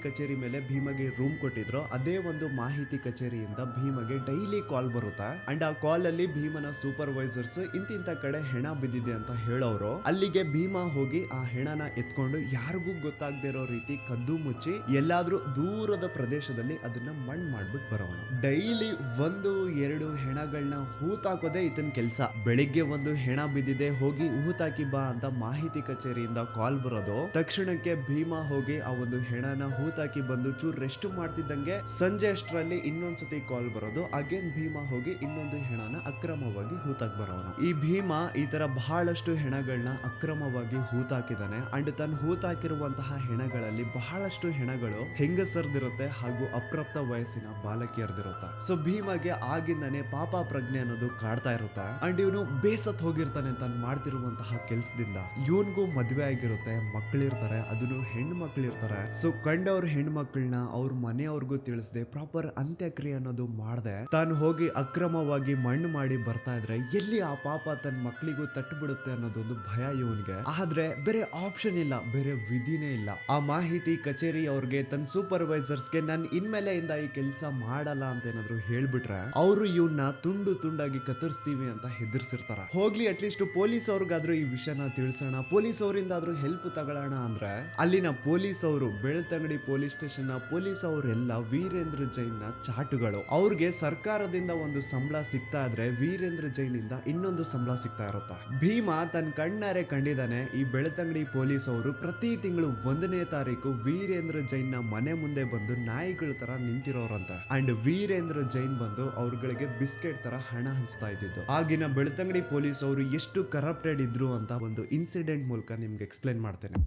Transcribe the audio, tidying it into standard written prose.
ಕಚೇರಿ ಮೇಲೆ ಭೀಮಗೆ ರೂಮ್ ಕೊಟ್ಟಿದ್ರು. ಅದೇ ಒಂದು ಮಾಹಿತಿ ಕಚೇರಿಯಿಂದ ಭೀಮಗೆ ಡೈಲಿ ಕಾಲ್ ಬರುತ್ತಾ ಅಂಡ್ ಆ ಕಾಲ್ ಅಲ್ಲಿ ಭೀಮನ ಸೂಪರ್ವೈಸರ್ಸ್ ಇಂತಿಂತ ಕಡೆ ಹೆಣ ಬಿದ್ದಿದೆ ಅಂತ ಹೇಳೋರು. ಅಲ್ಲಿಗೆ ಭೀಮ ಹೋಗಿ ಆ ಹೆಣನ ಎತ್ಕೊಂಡು ಯಾರಿಗೂ ಗೊತ್ತಾಗದೇ ಇರೋ ರೀತಿ ಕದ್ದು ಮುಚ್ಚಿ ಎಲ್ಲಾದ್ರೂ ದೂರದ ಪ್ರದೇಶದಲ್ಲಿ ಅದನ್ನ ಮಣ್ಣು ಮಾಡ್ಬಿಟ್ಟು ಬರೋನು. ಡೈಲಿ 1-2 ಹೆಣಗಳನ್ನ ಹೂತಾಕೋದೇ ಇದನ್ ಕೆಲ್ಸ. ಬೆಳಿಗ್ಗೆ ಒಂದು ಹೆಣ ಬಿದ್ದಿದೆ, ಹೋಗಿ ಹೂತಾಕಿ ಬಾ ಅಂತ ಮಾಹಿತಿ ಕಚೇರಿಯಿಂದ ಕಾಲ್ ಬರೋದು. ತಕ್ಷಣಕ್ಕೆ ಭೀಮ ಹೋಗಿ ಆ ಒಂದು ಹೆಣನ ಹೂತಾಕಿ ಬಂದು ಚೂರ್ ರೆಸ್ಟ್ ಮಾಡ್ತಿದ್ದಂಗೆ ಸಂಜೆ ಅಷ್ಟರಲ್ಲಿ ಇನ್ನೊಂದ್ಸತಿ ಕಾಲ್ ಬರೋದು. ಅಗೇನ್ ಭೀಮ ಹೋಗಿ ಇನ್ನೊಂದು ಹೆಣನ ಅಕ್ರಮವಾಗಿ ಹೂತಾಕ್ ಬರೋನು. ಈ ಭೀಮ ಈ ತರ ಬಹಳಷ್ಟು ಹೆಣಗಳನ್ನ ಅಕ್ರಮವಾಗಿ ಹೂತಾಕಿದಾನೆ. ಅಂಡ್ ತನ್ನ ಹೂತಾಕಿರುವಂತಹ ಹೆಣಗಳಲ್ಲಿ ಬಹಳಷ್ಟು ಹೆಣಗಳು ಹೆಂಗಸರ್ದಿರುತ್ತೆ ಹಾಗೂ ಅಪ್ರಾಪ್ತ ವಯಸ್ಸಿನ ಬಾಲಕಿಯರ್ದಿರುತ್ತೆ. ಸೊ ಭೀಮಗೆ ಆಗಿಂದಾನೆ ಪಾಪ ಪ್ರಜ್ಞೆ ಅನ್ನೋದು ಕಾಡ್ತಾ ಇರುತ್ತೆ. ಅಂಡ್ ಇವನು ಬೇಸತ್ ಹೋಗಿರ್ತಾನೆ ತಾನು ಮಾಡ್ತಿರುವಂತಹ ಕೆಲ್ಸದಿಂದ. ಇವನ್ಗೂ ಮದ್ವೆ ಆಗಿರುತ್ತೆ, ಮಕ್ಕಳಿರ್ತಾರೆ, ಅದನ್ನು ಹೆಣ್ಣು ಮಕ್ಕಳಿರ್ತಾರೆ. ಸೊ ಕಂಡವ್ರ ಹೆಣ್ಮಕ್ಳನ್ನ ಅವ್ರ ಮನೆಯವ್ರಿಗೂ ತಿಳಿಸದೆ ಪ್ರಾಪರ್ ಅಂತ್ಯಕ್ರಿಯೆ ಅನ್ನೋದು ಮಾಡದೆ ತಾನು ಹೋಗಿ ಅಕ್ರಮವಾಗಿ ಮಣ್ಣು ಮಾಡಿ ಬರ್ತಾ ಇದ್ರೆ ಎಲ್ಲಿ ಆ ಪಾಪ ತನ್ನ ಮಕ್ಕಳಿಗೂ ತಟ್ಟುಬಿಡುತ್ತೆ ಅನ್ನೋದೊಂದು ಭಯ ಇವನ್ಗೆ. ಆದ್ರೆ ಬೇರೆ ಆಪ್ಷನ್ ಇಲ್ಲ, ಬೇರೆ ವಿಧಿನೇ ಇಲ್ಲ. ಆ ಮಾಹಿತಿ ಕಚೇರಿ ಅವ್ರಿಗೆ ತನ್ನ ಸೂಪರ್ವೈಸರ್ಸ್ಗೆ ನಾನು ಇನ್ಮೇಲೆ ಇಂದ ಈ ಕೆಲಸ ಮಾಡಲ್ಲ ಅಂತ ಏನಾದ್ರು ಹೇಳ್ಬಿಟ್ರೆ ಅವರು ಇವನ್ನ ತುಂಡು ತುಂಡಾಗಿ ಕತ್ತರಿಸ್ತೀವಿ ಅಂತ ಹೆದರ್ಸಿರ್ತಾರ. ಹೋಗ್ಲಿ ಅಟ್ಲೀಸ್ಟ್ ಪೊಲೀಸ್ ಅವ್ರಿಗಾದ್ರೂ ಈ ವಿಷಯನ ತಿಳಿಸೋಣ, ಪೊಲೀಸ್ ಅವರಿಂದ ಆದ್ರೂ ಹೆಲ್ಪ್ ತಗೊಳ್ಳೋಣ ಅಂದ್ರೆ ಅಲ್ಲಿನ ಪೊಲೀಸ್ ಅವರು ಬೆಳ್ತಂಗಡಿ ಪೊಲೀಸ್ ಸ್ಟೇಷನ್ ಪೊಲೀಸ್ ಅವರೆಲ್ಲ ವೀರೇಂದ್ರ ಜೈನ್ ನ ಚಾಟುಗಳು. ಅವ್ರಿಗೆ ಸರ್ಕಾರದಿಂದ ಒಂದು ಸಂಬಳ ಸಿಗ್ತಾ ಇದ್ರೆ ವೀರೇಂದ್ರ ಜೈನ್ ಇಂದ ಇನ್ನೊಂದು ಸಂಬಳ ಸಿಗ್ತಾ ಇರುತ್ತೆ. ಭೀಮ ತನ್ನ ಕಣ್ಣಾರೆ ಕಂಡಿದ್ದಾನೆ ಈ ಬೆಳ್ತಂಗಡಿ ಪೊಲೀಸ್ ಅವರು ಪ್ರತಿ ತಿಂಗಳು 1ನೇ ತಾರೀಕು ವೀರೇಂದ್ರ ಜೈನ್ ನ ಮನೆ ಮುಂದೆ ಬಂದು ನಾಯಿಗಳ ತರ ನಿಂತಿರೋರಂತೆ. ಅಂಡ್ ವೀರೇಂದ್ರ ಜೈನ್ ಬಂದು ಅವ್ರಗಳಿಗೆ ಬಿಸ್ಕೆಟ್ ತರ ಹಣ ಹಂಚ್ತಾ ಇದ್ದಿದ್ದು. ಆಗಿನ ಬೆಳ್ತಂಗಡಿ ಪೊಲೀಸ್ ಅವರು ಎಷ್ಟು ಕರಪ್ಟೆಡ್ ಇದ್ರು ಅಂತ ಒಂದು ಇನ್ಸಿಡೆಂಟ್ ಮೂಲಕ ನಿಮ್ಗೆ ಎಕ್ಸ್ಪ್ಲೇನ್ ಮಾಡ್ತೇನೆ.